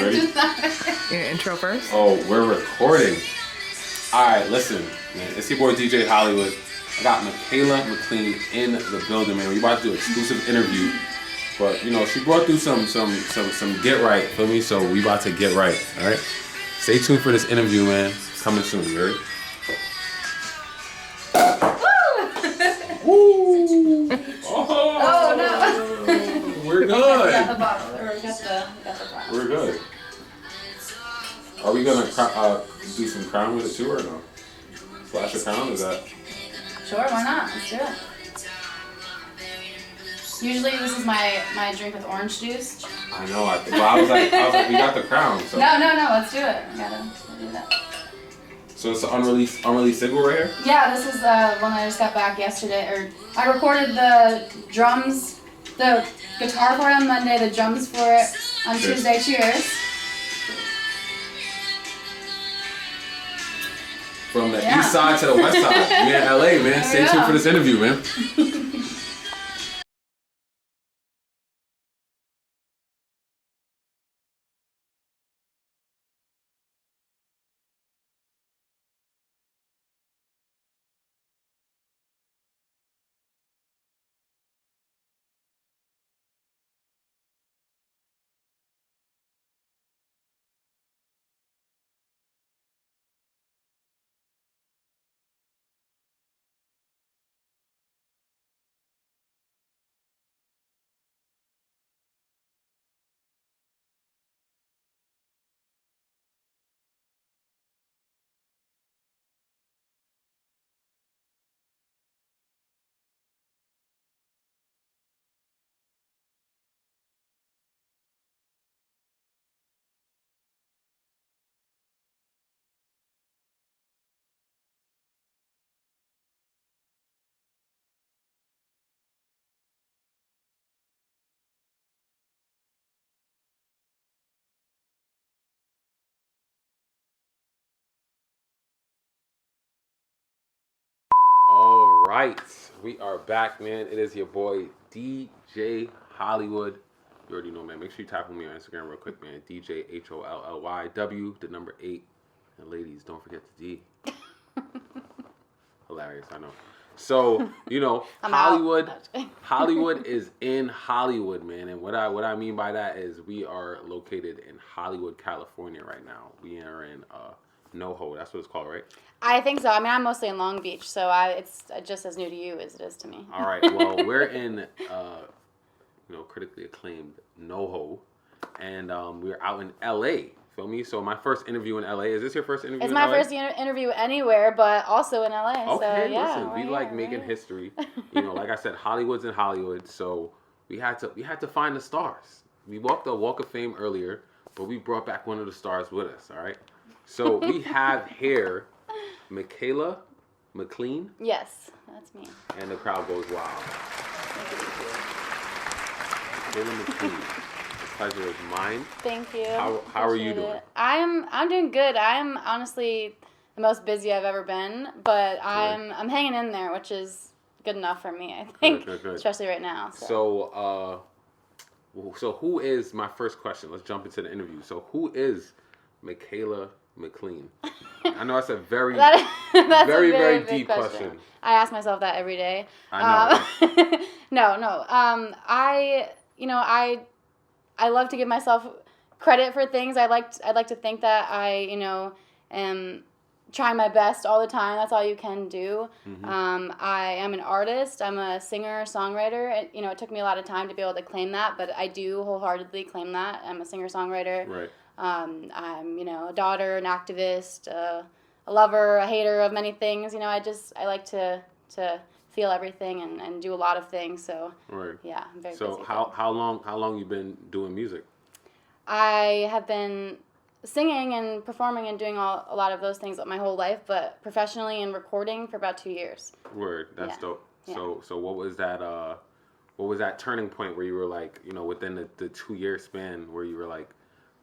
ready? Your intro first? Oh, we're recording. Alright, listen, man. It's your boy DJ Hollywood. I got Mikayla Mclean in the building, man. We about to do an exclusive interview. But, you know, she brought through some get right, feel me? So we about to get right, alright? Stay tuned for this interview, man. It's coming soon, you heard? Woo! Oh no! We're good. We got the bottle. We got the bottle. We're good. Are we gonna do some crown with it too, or no? Flash a crown, is that? Sure, why not? Let's do it. Usually this is my drink with orange juice. I know. I was like, we got the crown. So. No, let's do it. We gotta do that. So it's an unreleased single right here? Yeah, this is one I just got back yesterday. Or I recorded the drums, the guitar for it on Monday, the drums for it on Tuesday. Cheers. From the east side to the west side. We in LA, man. Stay tuned for this interview, man. All right, we are back, man. It is your boy DJ Hollywood. You already know, man. Make sure you tap on me on Instagram real quick, man. DJ HollyW, the number 8, and ladies, don't forget the D. Hilarious, I know. So you know, Hollywood is in Hollywood, man. And what I mean by that is we are located in Hollywood, California, right now. We are in NoHo. That's what it's called, right? I think so. I mean, I'm mostly in Long Beach, so it's just as new to you as it is to me. All right. Well, we're in, critically acclaimed NoHo, and we're out in LA. Feel me? So my first interview in LA. Is this your first interview? It's in my LA? first interview anywhere, but also in LA. Okay. So, yeah, Listen, we like making history. You know, like I said, Hollywood's in Hollywood, so we had to find the stars. We walked the Walk of Fame earlier, but we brought back one of the stars with us. All right. So we have here Mikayla Mclean. Yes, that's me. And the crowd goes wild. Mikayla Mclean. The pleasure is mine. Thank you. How are you doing? I'm doing good. I'm honestly the most busy I've ever been, but I'm hanging in there, which is good enough for me, I think. Good. Especially right now. So who is, my first question, let's jump into the interview. So who is Mikayla Mclean? I know it's a very, that's very, a very deep question. I ask myself that every day. I know. No. I love to give myself credit for things. I'd like to think that I, am trying my best all the time. That's all you can do. Mm-hmm. I am an artist. I'm a singer, songwriter. It took me a lot of time to be able to claim that, but I do wholeheartedly claim that. I'm a singer, songwriter. Right. I'm, a daughter, an activist, a lover, a hater of many things. I like to feel everything and do a lot of things. So, right. Yeah, I'm very busy. So how long you been doing music? I have been singing and performing and doing a lot of those things my whole life, but professionally and recording for about 2 years. Word, that's dope. Yeah. So what was that turning point where you were like, within the 2-year span where you were like,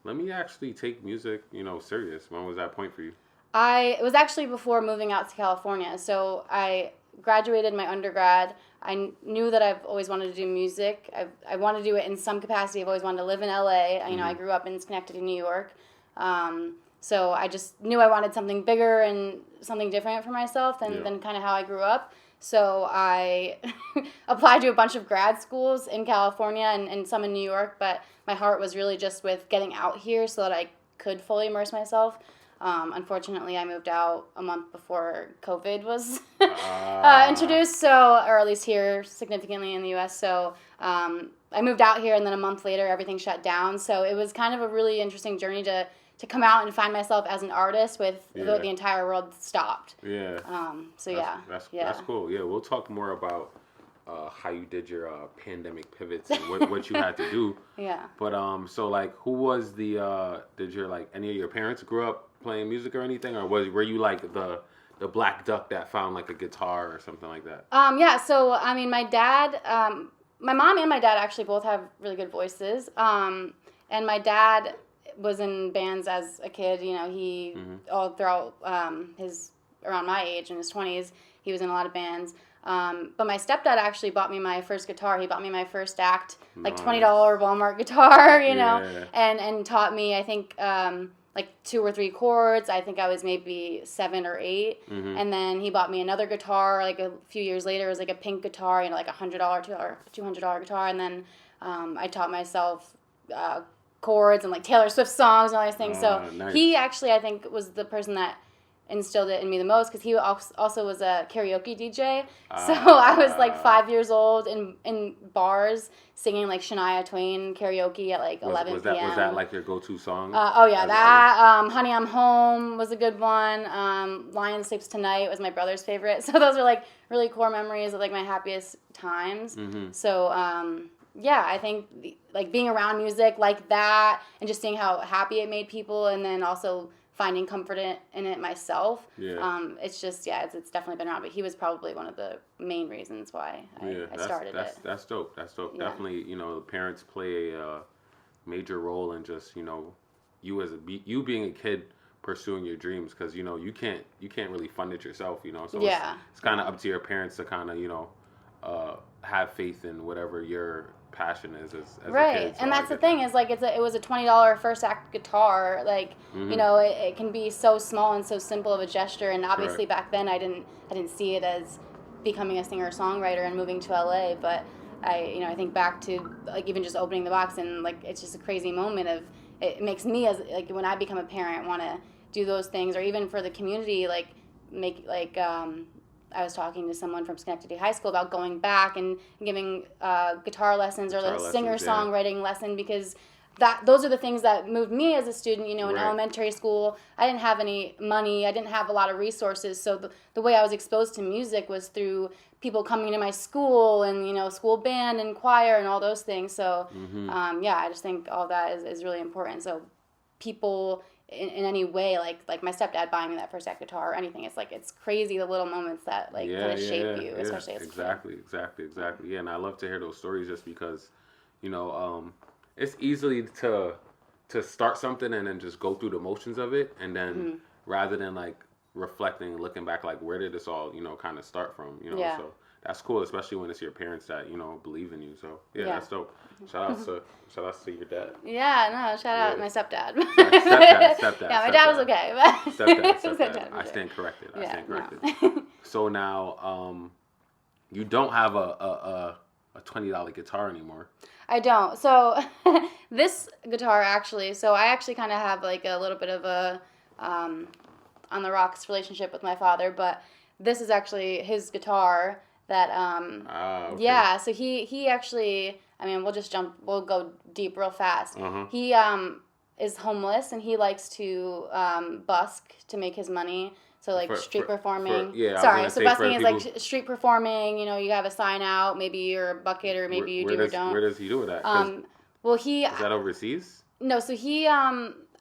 let me actually take music, serious? When was that point for you? It was actually before moving out to California. So I graduated my undergrad. I knew that I've always wanted to do music. I want to do it in some capacity. I've always wanted to live in LA. You know, I grew up in Schenectady, New York. So I just knew I wanted something bigger and something different for myself than kind of how I grew up. So I applied to a bunch of grad schools in California and some in New York, but my heart was really just with getting out here so that I could fully immerse myself. Unfortunately, I moved out a month before COVID was introduced, or at least here significantly in the U.S. So I moved out here, and then a month later, everything shut down. So it was kind of a really interesting journey to come out and find myself as an artist with the entire world stopped. Yeah. That's cool. Yeah, we'll talk more about how you did your pandemic pivots and what you had to do. Yeah. But so like, who was the did your like any of your parents grew up playing music or anything, or were you like the black duck that found like a guitar or something like that? Yeah. So I mean, my dad, my mom and my dad actually both have really good voices. And my dad was in bands as a kid. You know, he all throughout his around my age in his 20s, he was in a lot of bands. But my stepdad actually bought me my first guitar. He bought me my first act, like $20 Walmart guitar, you know, and taught me, I think, like 2 or 3 chords. I think I was maybe 7 or 8. And then he bought me another guitar, like a few years later. It was like a pink guitar, you know, like $100, $200 guitar. And then I taught myself chords and like Taylor Swift songs and all these things. So nice. He actually, I think, was the person that instilled it in me the most, because he also was a karaoke DJ. So I was like 5 years old in bars singing like Shania Twain karaoke at like 11 p.m. Was that like your go-to song? Honey I'm Home was a good one. Lion Sleeps Tonight was my brother's favorite. So those are like really core memories of like my happiest times. So I think like being around music like that and just seeing how happy it made people, and then also finding comfort in it myself. It's just, it's definitely been around. But he was probably one of the main reasons why I started it. That's dope. That's dope. Yeah. Definitely, you know, parents play a major role in just, you know, you being a kid pursuing your dreams, because, you know, you can't really fund it yourself, you know. So it's kind of up to your parents to kind of, you know, have faith in whatever your passion is as right. a kid. So and that's the thing is like it was a $20 first act guitar, like you know, it can be so small and so simple of a gesture, and obviously back then I didn't see it as becoming a singer songwriter and moving to LA, but I think back to like even just opening the box, and like it's just a crazy moment of it makes me, as like when I become a parent, want to do those things, or even for the community, like make like I was talking to someone from Schenectady High School about going back and giving guitar lessons or a singer-songwriting lesson, because those are the things that moved me as a student. You know, in elementary school, I didn't have any money. I didn't have a lot of resources. So the way I was exposed to music was through people coming to my school and, you know, school band and choir and all those things. So, I just think all that is really important. So people in any way, like my stepdad buying me that first act guitar or anything, it's like it's crazy the little moments that like kind of shape you, especially as a kid. Exactly. Yeah, and I love to hear those stories just because, you know, it's easily to start something and then just go through the motions of it, and then rather than like reflecting and looking back, like where did this all, you know, kind of start from, you know. So that's cool, especially when it's your parents that, you know, believe in you. So that's dope. Shout out to your dad. Yeah, no, shout out my stepdad. Stepdad. Yeah, my dad was okay. But Stepdad. I stand corrected. So now, you don't have a $20 guitar anymore. I don't. So this guitar actually, I actually kind of have like a little bit of a on the rocks relationship with my father, but this is actually his guitar that okay. So he actually, I mean, we'll go deep real fast. He is homeless, and he likes to busk to make his money. So like street performing. So busking is like street performing. You know, you have a sign out, maybe you're a bucket, or maybe you do or don't. Where does he do that? Well, is that overseas? No, so he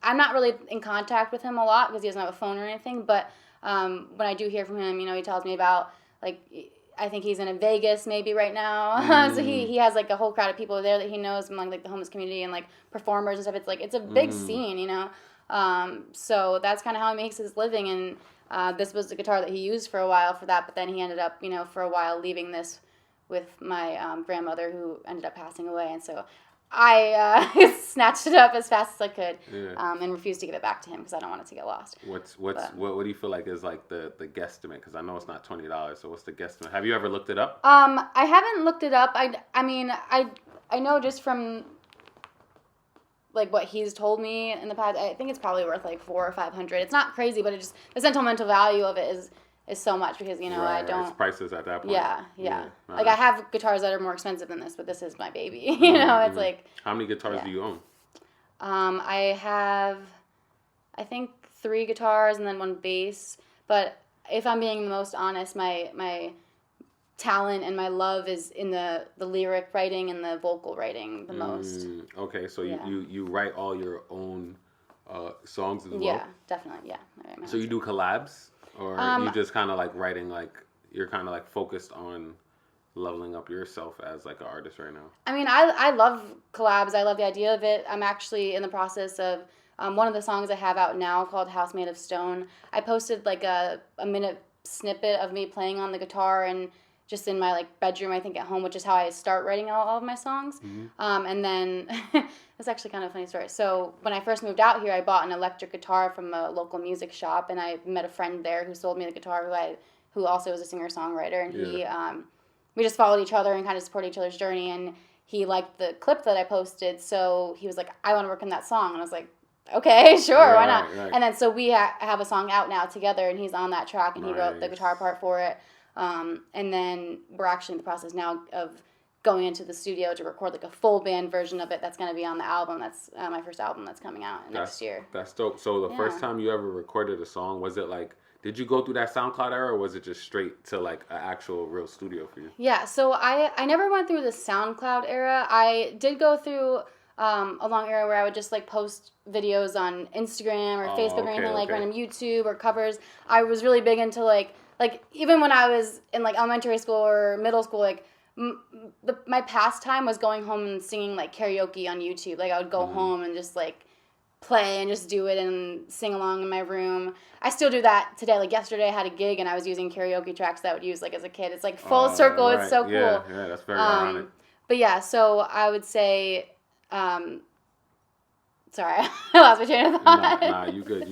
I'm not really in contact with him a lot because he doesn't have a phone or anything. But when I do hear from him, you know, he tells me about like, I think he's in Vegas maybe right now. So he has like a whole crowd of people there that he knows among like the homeless community and like performers and stuff. It's like it's a big scene, you know. So that's kind of how he makes his living, and this was the guitar that he used for a while for that. But then he ended up, you know, for a while leaving this with my grandmother who ended up passing away, and so I snatched it up as fast as I could, and refused to give it back to him because I don't want it to get lost. What do you feel like is like the guesstimate? Because I know it's not $20. So what's the guesstimate? Have you ever looked it up? I haven't looked it up. I mean I know just from like what he's told me in the past. I think it's probably worth like $400 or $500. It's not crazy, but it just the sentimental value of it is so much because I don't. It's priceless at that point. Yeah. Like I have guitars that are more expensive than this, but this is my baby. It's like. How many guitars do you own? I have, I think 3 guitars and then 1 bass. But if I'm being the most honest, my talent and my love is in the lyric writing and the vocal writing the most. Okay, so you write all your own songs as well? Yeah, definitely. Yeah. So you do collabs? Or you just kind of like writing, like you're kind of like focused on leveling up yourself as like an artist right now? I mean, I love collabs. I love the idea of it. I'm actually in the process of one of the songs I have out now called House Made of Stone. I posted like a minute snippet of me playing on the guitar and just in my like bedroom, I think at home, which is how I start writing all of my songs. And then it's actually kind of a funny story. So when I first moved out here, I bought an electric guitar from a local music shop, and I met a friend there who sold me the guitar, who also was a singer-songwriter, and we just followed each other and kind of supported each other's journey, and he liked the clip that I posted, so he was like, I want to work on that song, and I was like, okay, sure, why not? Right. And then so we have a song out now together, and he's on that track, and he wrote the guitar part for it. And then we're actually in the process now of going into the studio to record like a full band version of it that's going to be on the album. That's my first album that's coming out next year. That's dope. So the first time you ever recorded a song, was it like, did you go through that SoundCloud era, or was it just straight to like an actual real studio for you? Yeah, so I never went through the SoundCloud era. I did go through a long era where I would just like post videos on Instagram or Facebook or anything, like random YouTube or covers. I was really big into like even when I was in like elementary school or middle school, like my pastime was going home and singing like karaoke on YouTube. Like I would go home and just like play and just do it and sing along in my room. I still do that today. Like yesterday I had a gig and I was using karaoke tracks that I would use like as a kid. It's like full circle. Right. It's so cool. Yeah, that's very ironic. But yeah, so I would say, sorry, I lost my train of thought. Nah, you good.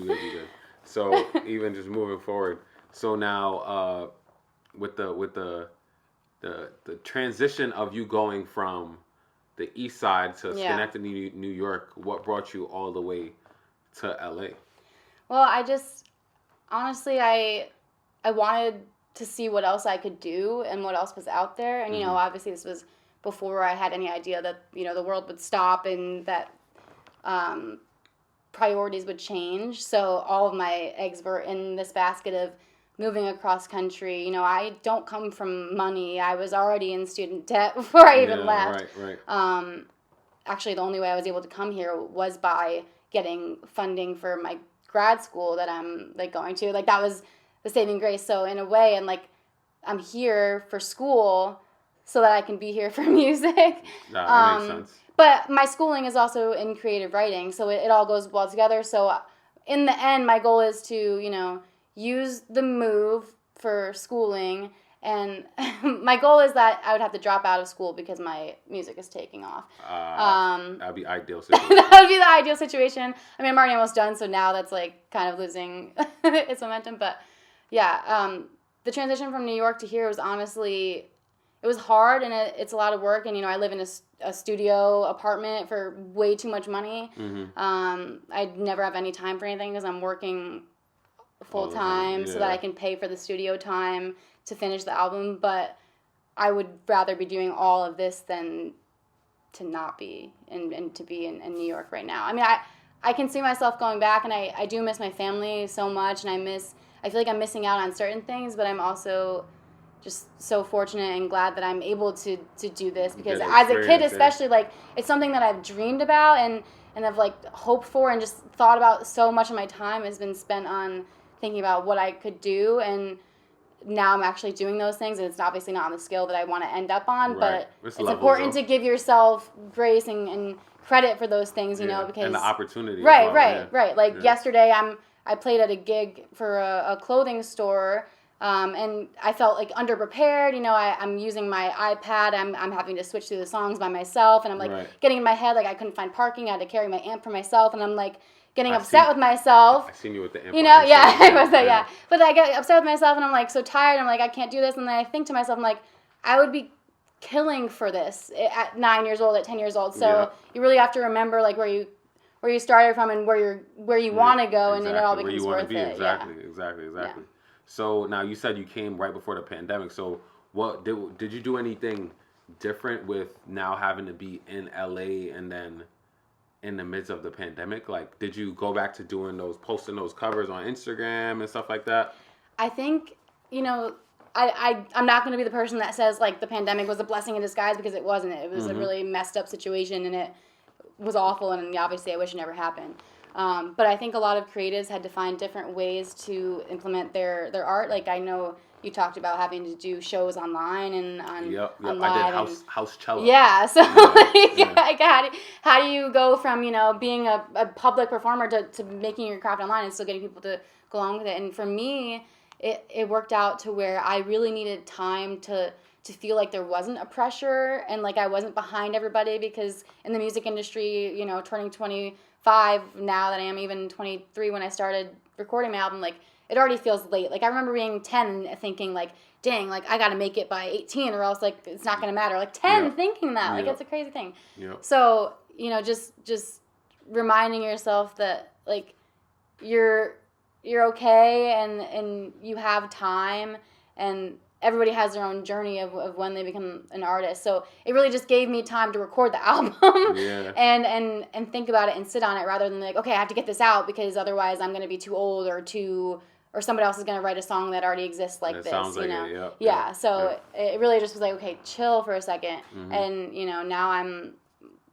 So even just moving forward. So now, with the transition of you going from the East Side to Schenectady, New York, what brought you all the way to LA? Well, honestly, I wanted to see what else I could do and what else was out there, and obviously this was before I had any idea that the world would stop and that priorities would change. So all of my eggs were in this basket of moving across country. I don't come from money. I was already in student debt before I even left. Right. Actually, the only way I was able to come here was by getting funding for my grad school that I'm like going to. Like that was the saving grace. So in a way, and like I'm here for school so that I can be here for music. That makes sense. But my schooling is also in creative writing, so it all goes well together. So in the end, my goal is to, use the move for schooling, and my goal is that I would have to drop out of school because my music is taking off. That would be ideal situation. That would be the ideal situation. I mean, I'm already almost done, so now that's like kind of losing its momentum. But yeah, the transition from New York to here was honestly, it was hard, and it's a lot of work, and I live in a studio apartment for way too much money. I'd never have any time for anything because I'm working full time so that I can pay for the studio time to finish the album, but I would rather be doing all of this than to not be and to be in New York right now. I mean, I can see myself going back, and I do miss my family so much, and I feel like I'm missing out on certain things, but I'm also just so fortunate and glad that I'm able to do this, because as a kid especially, like, it's something that I've dreamed about and I've like hoped for and just thought about. So much of my time has been spent on thinking about what I could do, and now I'm actually doing those things, and it's obviously not on the scale that I want to end up on, but it's important to give yourself grace and credit for those things, because and the opportunity. Right. Like yesterday, I played at a gig for a clothing store And I felt like underprepared. I'm using my iPad. I'm having to switch through the songs by myself, and I'm like getting in my head like I couldn't find parking. I had to carry my amp for myself, and I'm like getting upset with myself. I seen you with the amp. I was that, yeah. But I get upset with myself, and I'm like so tired. I'm like I can't do this, and then I think to myself, I'm like I would be killing for this at 9 years old, at 10 years old. So you really have to remember like where you started from and where you want to go, and then it all becomes worth it. Exactly. Yeah. So now you said you came right before the pandemic. So what did you do anything different with now having to be in LA and then in the midst of the pandemic? Like, did you go back to posting those covers on Instagram and stuff like that? I think, I'm not going to be the person that says like the pandemic was a blessing in disguise, because it wasn't. It was a really messed up situation, and it was awful, and obviously I wish it never happened. But I think a lot of creatives had to find different ways to implement their art. Like I know you talked about having to do shows online and on live. I did house cello. Yeah, so like how do you go from being a public performer to making your craft online and still getting people to go along with it? And for me, it worked out to where I really needed time to feel like there wasn't a pressure and like I wasn't behind everybody, because in the music industry, turning 25 now that I am even 23 when I started recording my album, like it already feels late. Like I remember being 10 and thinking like, dang, like I got to make it by 18 or else like it's not going to matter. Like 10 thinking that, like it's a crazy thing. So, just reminding yourself that like you're okay and you have time, and everybody has their own journey of when they become an artist. So it really just gave me time to record the album and think about it and sit on it, rather than like, okay, I have to get this out because otherwise I'm going to be too old or somebody else is going to write a song that already exists like this. Sounds like it, So it really just was like, okay, chill for a second. And, now I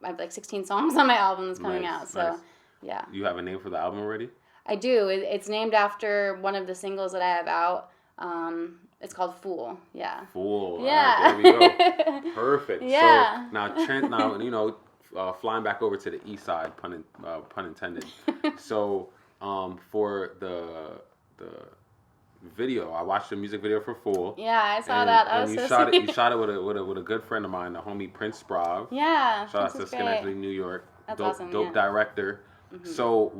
have like 16 songs on my album that's coming out. So, yeah. You have a name for the album already? I do. It's named after one of the singles that I have out. It's called Fool. Yeah. Fool. Yeah. All right, there we go. Perfect. Yeah. So now Trent, flying back over to the east side, pun intended. So for the video, I watched the music video for Fool. Yeah, I saw that. That was so sweet. You shot it with a good friend of mine, the homie Prince Sprav. Yeah. Shout out to Schenectady, New York. That's awesome. Dope director. So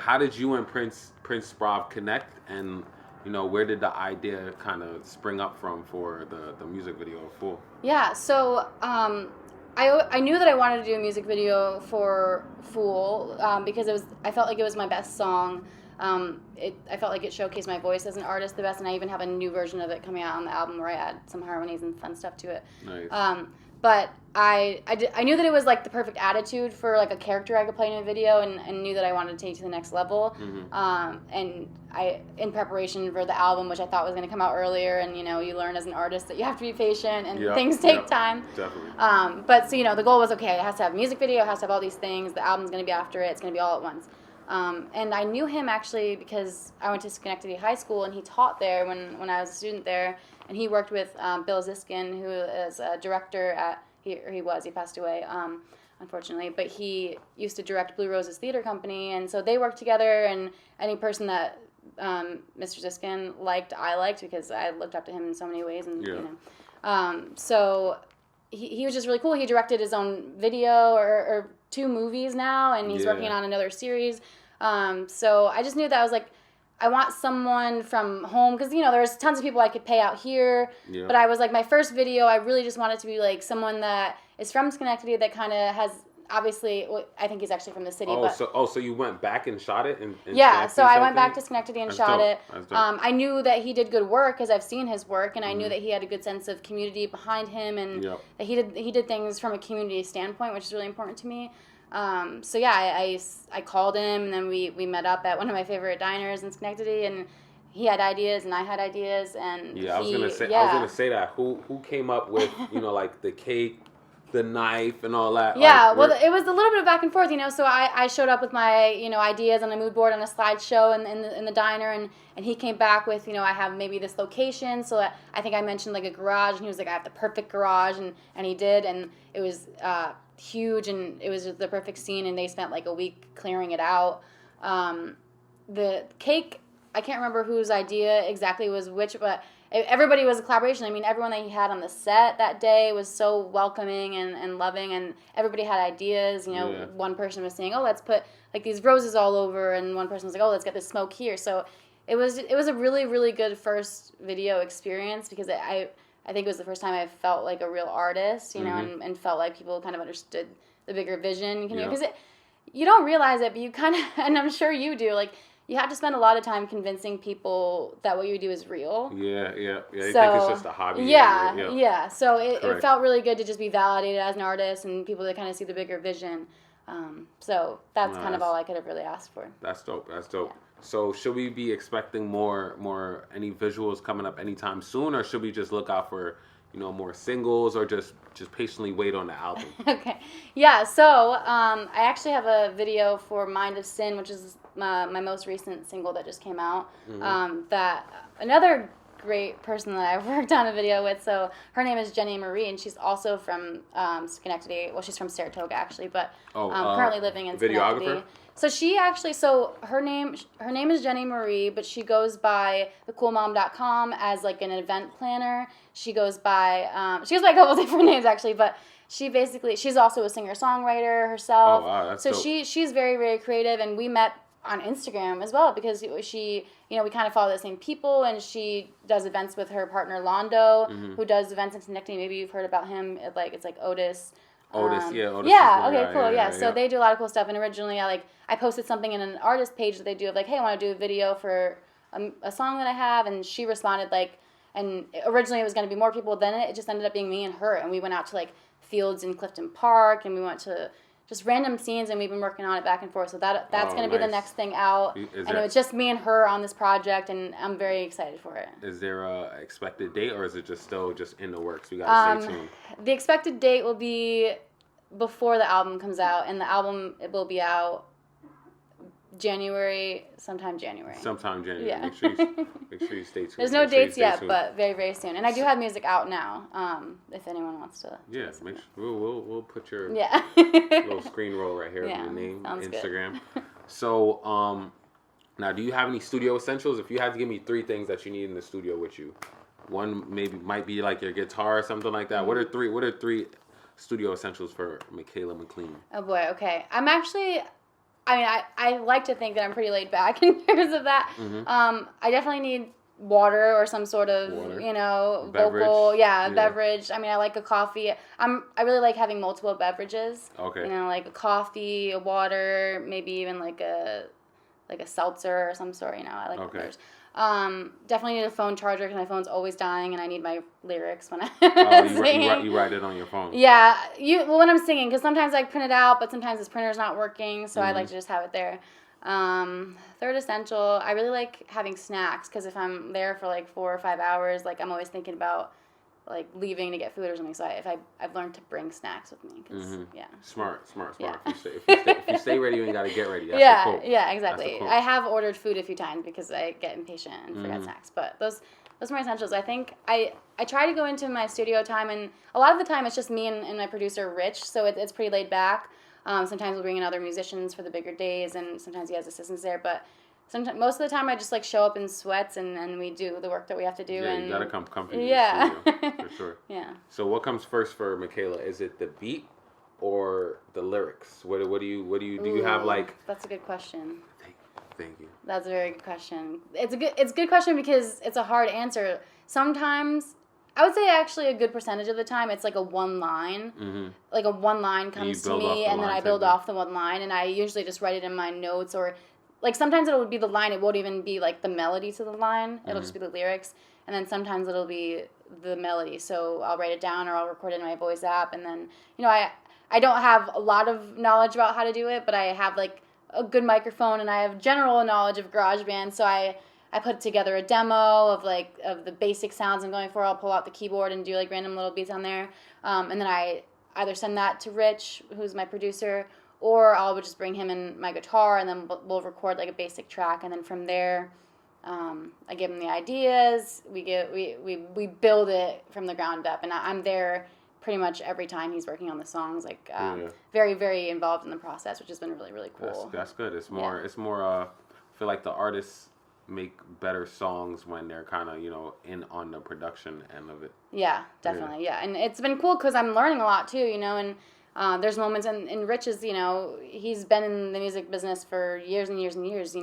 how did you and Prince Sprav connect, and where did the idea kind of spring up from for the music video of Fool? Yeah, so I knew that I wanted to do a music video for Fool because I felt like it was my best song. I felt like it showcased my voice as an artist the best, and I even have a new version of it coming out on the album where I add some harmonies and fun stuff to it. Nice. But I knew that it was like the perfect attitude for like a character I could play in a video, and knew that I wanted to take it to the next level. And I, in preparation for the album, which I thought was going to come out earlier, and you learn as an artist that you have to be patient and things take time. Definitely. But so the goal was, okay, it has to have a music video, it has to have all these things. The album's going to be after it. It's going to be all at once. And I knew him actually because I went to Schenectady High School, and he taught there when I was a student there. And he worked with Bill Ziskin, who is a director at, he passed away, unfortunately, but he used to direct Blue Roses Theater Company, and so they worked together, and any person that Mr. Ziskin liked, I liked, because I looked up to him in so many ways, and so he was just really cool. He directed his own video or 2 movies now, and he's working on another series. So I just knew that I was like, I want someone from home, because there's tons of people I could pay out here, but I was like, my first video, I really just wanted to be like someone that is from Schenectady, that kind of has, obviously, I think he's actually from the city. So you went back and shot it? So I went back to Schenectady and shot it. I knew that he did good work because I've seen his work, and I knew that he had a good sense of community behind him, and that he did things from a community standpoint, which is really important to me. I called him, and then we met up at one of my favorite diners in Schenectady, and he had ideas and I had ideas, and I was gonna say that who came up with like the cake, the knife, and all that. It was a little bit of back and forth, so I showed up with my ideas on a mood board on a slideshow in the diner, and he came back with I have maybe this location, so I think I mentioned like a garage, and he was like, I have the perfect garage, and he did, and it was huge, and it was the perfect scene, and they spent like a week clearing it out. The cake, I can't remember whose idea exactly was which, but everybody was a collaboration. I mean, everyone that he had on the set that day was so welcoming and loving, and everybody had ideas. You know, one person was saying, "Oh, let's put like these roses all over," and one person was like, "Oh, let's get this smoke here." So it was a really, really good first video experience because I think it was the first time I felt like a real artist, you know, and felt like people kind of understood the bigger vision. You know, because you don't realize it, but you kind of, and I'm sure you do, like, you have to spend a lot of time convincing people that what you do is real. Yeah. You So, think it's just a hobby. Yeah. So it felt really good to just be validated as an artist and people that kind of see the bigger vision. So that's kind of all I could have really asked for. That's dope. Yeah. So should we be expecting more any visuals coming up anytime soon, or should we just look out for, you know, more singles, or just patiently wait on the album? Okay. Yeah, so I actually have a video for Mind of Sin, which is my most recent single that just came out. That another great person that I've worked on a video with, so her name is Jenny Marie, and she's also from Schenectady. Well, she's from Saratoga, actually, but currently living in Schenectady. Videographer? So she actually, her name is Jenny Marie, but she goes by thecoolmom.com as like an event planner. She goes by a couple different names actually, but she's also a singer-songwriter herself. Oh, wow, that's so dope. she's very, very creative, and we met on Instagram as well because she, you know, we kind of follow the same people, and she does events with her partner Londo, who does events in Schenectady. Maybe you've heard about him. It's like Otis. Otis. Yeah, okay, cool. Yeah, so they do a lot of cool stuff. And originally, I posted something in an artist page that they do of like, hey, I want to do a video for a song that I have, and she responded like, and originally it was going to be more people. Then it just ended up being me and her, and we went out to like fields in Clifton Park, and we went to just random scenes, and we've been working on it back and forth. So that's going to be the next thing out. And it was just me and her on this project, and I'm very excited for it. Is there a expected date, or is it just still just in the works? We got to stay tuned. The expected date will be before the album comes out, and the album will be out sometime January. Yeah. Make sure you stay tuned. There's no dates yet, but very, very soon. And I do have music out now, if anyone wants to. Yeah, make sure we'll put your little screen roll right here with your name, Instagram. Good. So, now, do you have any studio essentials? If you had to give me 3 things that you need in the studio with you, one might be like your guitar or something like that. What are three studio essentials for Mikayla Mclean? Oh boy, okay. I like to think that I'm pretty laid back in terms of that. I definitely need water or some sort of, you know, beverage. Beverage. I mean, I like a coffee. I really like having multiple beverages. Okay. You know, like a coffee, a water, maybe even like a seltzer or some sort, you know. I like beers. Definitely need a phone charger because my phone's always dying, and I need my lyrics when I'm singing. You write it on your phone? Yeah, when I'm singing, because sometimes I print it out, but sometimes this printer's not working, so I like to just have it there. Third essential, I really like having snacks, because if I'm there for like 4 or 5 hours, like I'm always thinking about like leaving to get food or something. So I've learned to bring snacks with me. Smart. Yeah. If you stay ready, you ain't gotta get ready. That's yeah, exactly. I have ordered food a few times because I get impatient and forget snacks. But those are my essentials. I think I try to go into my studio time, and a lot of the time it's just me and my producer Rich. So it's pretty laid back. Sometimes we'll bring in other musicians for the bigger days, and sometimes he has assistants there. But most of the time I just like show up in sweats and we do the work that we have to do. Yeah, and you gotta come comfy to the studio, for sure. Yeah. So what comes first for Mikayla? Is it the beat or the lyrics? What do you have like? That's a good question. Thank you. That's a very good question. It's a good question because it's a hard answer. Sometimes I would say actually a good percentage of the time it's like a one line. Like a one line comes to me, and then I build off the one line, and I usually just write it in my notes, or like sometimes it'll be the line, it won't even be like the melody to the line, it'll just be the lyrics, and then sometimes it'll be the melody, so I'll write it down or I'll record it in my voice app, and then, you know, I don't have a lot of knowledge about how to do it, but I have like a good microphone, and I have general knowledge of GarageBand, so I put together a demo of the basic sounds I'm going for. I'll pull out the keyboard and do like random little beats on there, and then I either send that to Rich, who's my producer, or I'll just bring him in my guitar, and then we'll record like a basic track, and then from there, I give him the ideas. We build it from the ground up, and I'm there pretty much every time he's working on the songs. Like very, very involved in the process, which has been really, really cool. That's good. It's more. I feel like the artists make better songs when they're kind of, in on the production end of it. Yeah, definitely. Yeah. And it's been cool because I'm learning a lot too, and there's moments, and Rich is, he's been in the music business for years and years and years.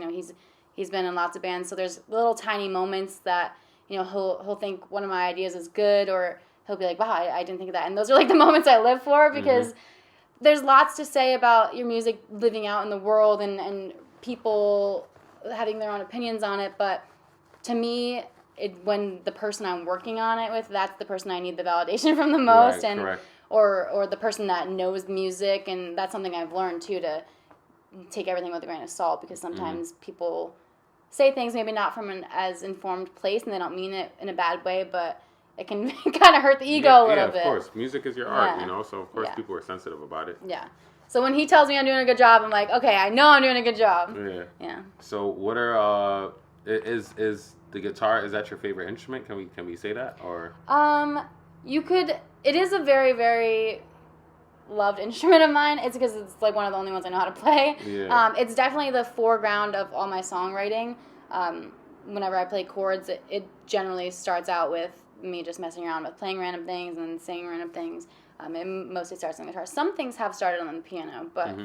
He's been in lots of bands. So there's little tiny moments that, he'll think one of my ideas is good, or he'll be like, wow, I didn't think of that. And those are like the moments I live for, because there's lots to say about your music living out in the world and people having their own opinions on it. But to me, when the person I'm working on it with, that's the person I need the validation from the most. Right, correct. Or the person that knows music. And that's something I've learned too, to take everything with a grain of salt, because sometimes people say things maybe not from an as informed place, and they don't mean it in a bad way, but it can kind of hurt the ego a little bit. Yeah, of course. Music is your art, so of course people are sensitive about it. Yeah. So when he tells me I'm doing a good job, I'm like, okay, I know I'm doing a good job. Yeah. Yeah. So what are is the guitar, is that your favorite instrument? Can we say that, or? It is a very, very loved instrument of mine. It's because it's like one of the only ones I know how to play. Yeah. It's definitely the foreground of all my songwriting. Whenever I play chords, it generally starts out with me just messing around with playing random things and singing random things. It mostly starts on the guitar. Some things have started on the piano, but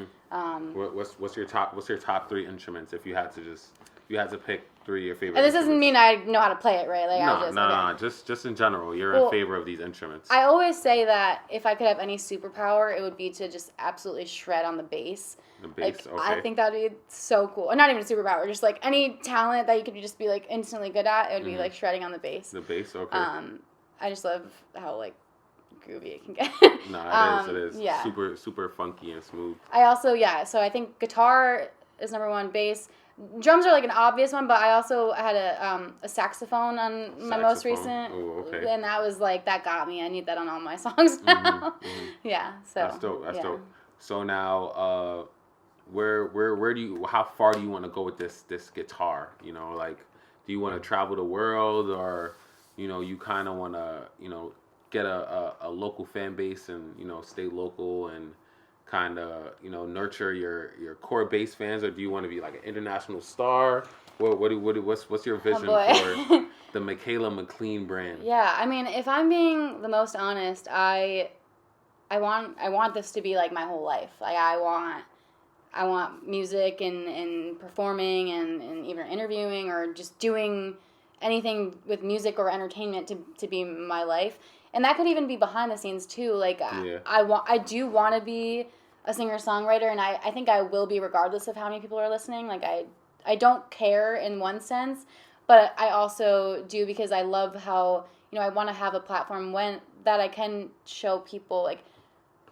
what's your top 3 instruments if you had to pick 3 of your favorite? And this instruments? doesn't mean I know how to play it, right? Like No. Just in general, you're in favor of these instruments. I always say that if I could have any superpower, it would be to just absolutely shred on the bass. The bass, like, okay. I think that would be so cool. Or not even a superpower, just like any talent that you could just be like instantly good at, it would be like shredding on the bass. The bass, okay. I just love how like groovy it can get. No, it is. Yeah. Super, super funky and smooth. I also, so I think guitar is number 1, bass. Drums are like an obvious one, but I also had a saxophone on my most recent. Oh, okay. And that was like, that got me. I need that on all my songs now. Yeah, so. That's dope, dope. So now, how far do you want to go with this guitar? Like, do you want to travel the world, or, you kind of want to, get a local fan base and, stay local and kind of, nurture your core bass fans, or do you want to be like an international star? What's your vision for the Mikayla Mclean brand? Yeah, I mean, if I'm being the most honest, I want this to be like my whole life. Like I want music and performing and even interviewing or just doing anything with music or entertainment to be my life. And that could even be behind the scenes too. Like I do want to be a singer-songwriter, and I think I will be regardless of how many people are listening. Like I don't care in one sense, but I also do because I love how, I want to have a platform that I can show people like,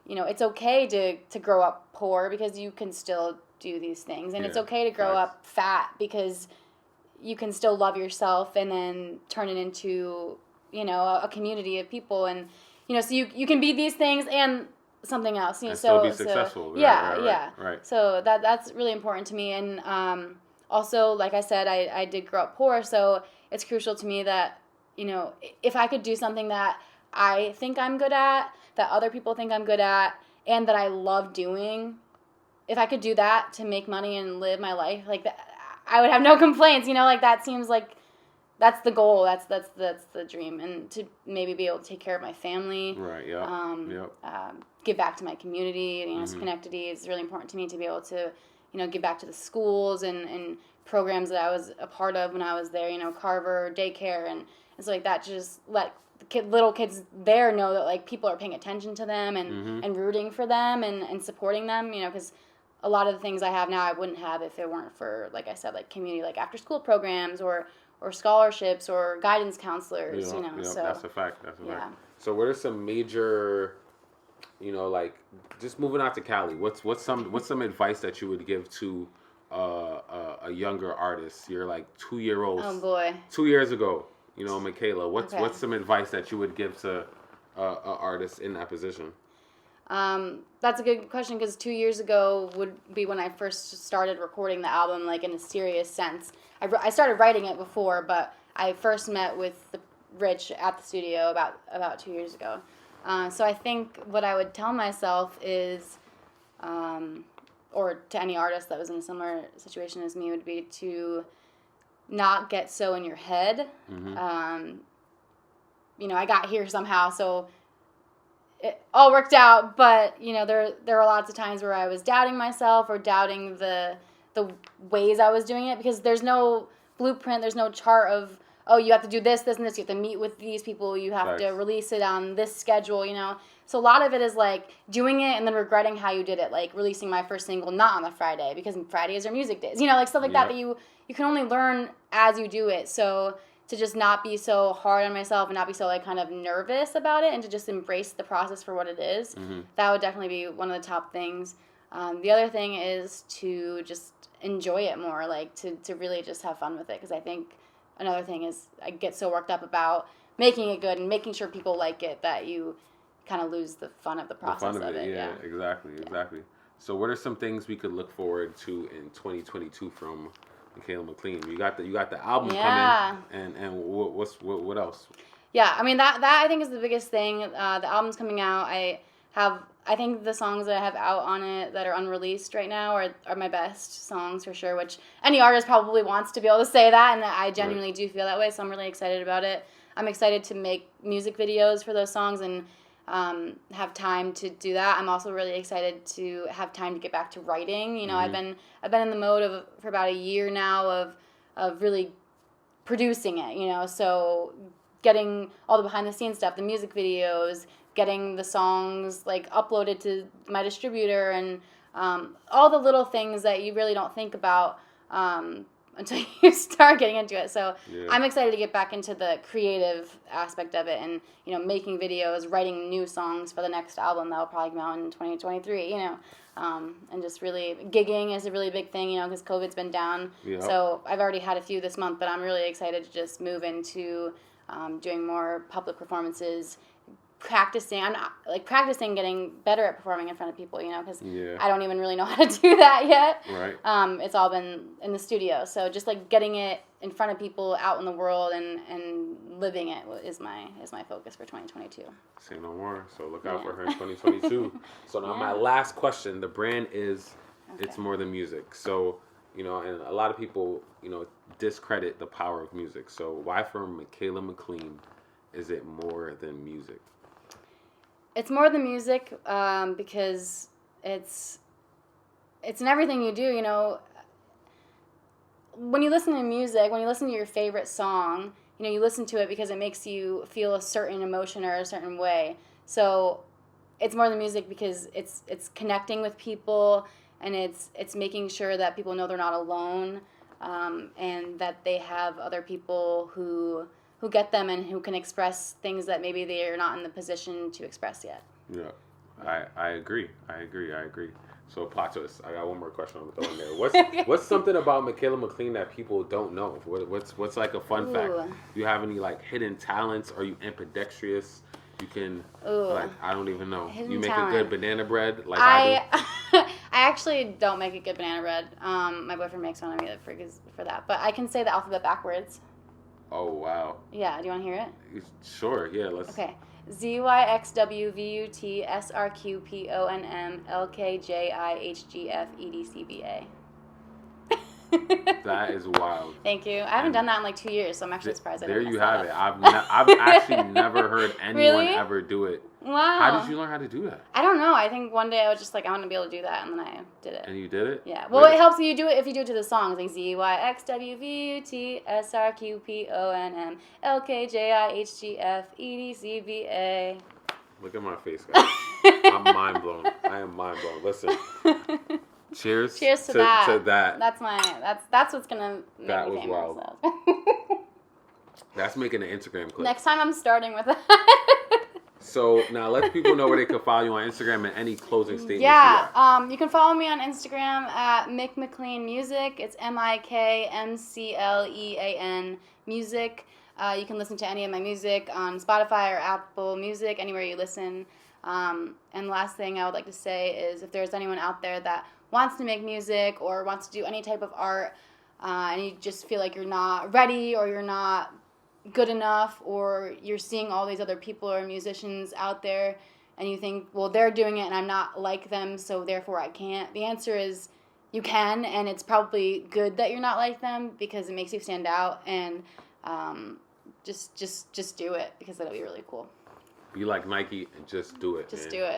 it's okay to grow up poor because you can still do these things. And it's okay to grow up fat because you can still love yourself and then turn it into, a community of people. And, so you can be these things and something else. And still be successful. Right. So that's really important to me. And also, like I said, I did grow up poor. So it's crucial to me that, if I could do something that I think I'm good at, that other people think I'm good at, and that I love doing, if I could do that to make money and live my life, like that, I would have no complaints. Like that seems like that's the goal. That's the dream, and to maybe be able to take care of my family. Right. Yeah. Give back to my community. Schenectady is really important to me to be able to, give back to the schools and programs that I was a part of when I was there. Carver daycare and stuff like that. Just let little kids there know that like people are paying attention to them and rooting for them and supporting them. Because a lot of the things I have now I wouldn't have if it weren't for, like I said, like community, like after school programs or scholarships or guidance counselors. So that's a fact. Fact. So what are some major, like just moving out to Cali? What's some advice that you would give to a younger artist? You're like 2-year-olds. Oh boy. 2 years ago. Mikayla, what's some advice that you would give to an artist in that position? That's a good question because 2 years ago would be when I first started recording the album, like in a serious sense. I started writing it before, but I first met with Rich at the studio about 2 years ago. So I think what I would tell myself is, or to any artist that was in a similar situation as me, would be to not get so in your head. You know, I got here somehow, so it all worked out, but, you know, there were lots of times where I was doubting myself or doubting the ways I was doing it, because there's no blueprint, there's no chart of, oh, you have to do this, this, and this, you have to meet with these people, you have to release it on this schedule, you know. So a lot of it is, like, doing it and then regretting how you did it, like releasing my first single not on the Friday, because Fridays are music days, you know, like stuff like that you can only learn as you do it. So to just not be so hard on myself and not be so, like, kind of nervous about it, and to just embrace the process for what it is, that would definitely be one of the top things. The other thing is to just enjoy it more, like to really just have fun with it, because I think another thing is I get so worked up about making it good and making sure people like it that you kind of lose the fun of the process of it. Yeah, exactly. So what are some things we could look forward to in 2022 from Mikayla Mclean? You got the album coming, and what else? Yeah, I mean that I think is the biggest thing. The album's coming out. I think the songs that I have out on it that are unreleased right now are my best songs for sure, which any artist probably wants to be able to say that, and I genuinely do feel that way, so I'm really excited about it. I'm excited to make music videos for those songs and have time to do that. I'm also really excited to have time to get back to writing. You know, I've been in the mode for about a year now of really producing it, you know, so getting all the behind the scenes stuff, the music videos, getting the songs, like, uploaded to my distributor, and all the little things that you really don't think about until you start getting into it. So I'm excited to get back into the creative aspect of it, and, you know, making videos, writing new songs for the next album that will probably come out in 2023, you know, and just really gigging is a really big thing, you know, because COVID's been down. So I've already had a few this month, but I'm really excited to just move into doing more public performances, practicing. I'm not, like, practicing getting better at performing in front of people, you know, because I don't even really know how to do that yet. It's all been in the studio, so just, like, getting it in front of people out in the world and living it is my focus for 2022. Say no more. So look out for her in 2022. So now my last question. The brand is It's More Than Music. So, you know, and a lot of people, you know, discredit the power of music. So why for Mikayla Mclean is it more than music? It's more than music because it's in everything you do, you know. When you listen to music, when you listen to your favorite song, you know, you listen to it because it makes you feel a certain emotion or a certain way. So it's more than music because it's connecting with people, and it's making sure that people know they're not alone, and that they have other people who get them and who can express things that maybe they are not in the position to express yet. Yeah, I agree. So plot twist. I got one more question on the throw in there. What's something about Mikayla Mclean that people don't know? What's like a fun fact? Do you have any, like, hidden talents? Are you ambidextrous? You can, like, I don't even know. You make a good banana bread, like I do? I actually don't make a good banana bread. My boyfriend makes fun of me for that. But I can say the alphabet backwards. Oh, wow. Yeah, do you want to hear it? Sure, yeah, let's. Okay. ZYXWVUTSRQPONM LKJIHGFEDCBA. That is wild. Thank you. I haven't done that in like 2 years, so I'm actually surprised. There you have it. I've actually never heard anyone ever do it. Wow. How did you learn how to do that? I don't know. I think one day I was just like, I want to be able to do that, and then I did it. And you did it? Yeah. Well, it helps you do it if you do it to the songs, like ZYXWVUTSRQPONM LKJIHGFEDCBA. Look at my face, guys. I'm mind blown. I am mind blown. Listen. Cheers to that. To that. That's what's gonna make that me was famous. Wild. That's making an Instagram clip. Next time I'm starting with that. So now let people know where they can follow you on Instagram and any closing statements. Yeah, you can follow me on Instagram at Mick McLean Music. It's MIKMCLEAN Music. You can listen to any of my music on Spotify or Apple Music, anywhere you listen. And the last thing I would like to say is, if there's anyone out there that wants to make music or wants to do any type of art, and you just feel like you're not ready or you're not good enough, or you're seeing all these other people or musicians out there and you think, well, they're doing it and I'm not like them, so therefore I can't. The answer is you can, and it's probably good that you're not like them because it makes you stand out, and just do it because that'll be really cool. Be like Nike and just do it. Just do it.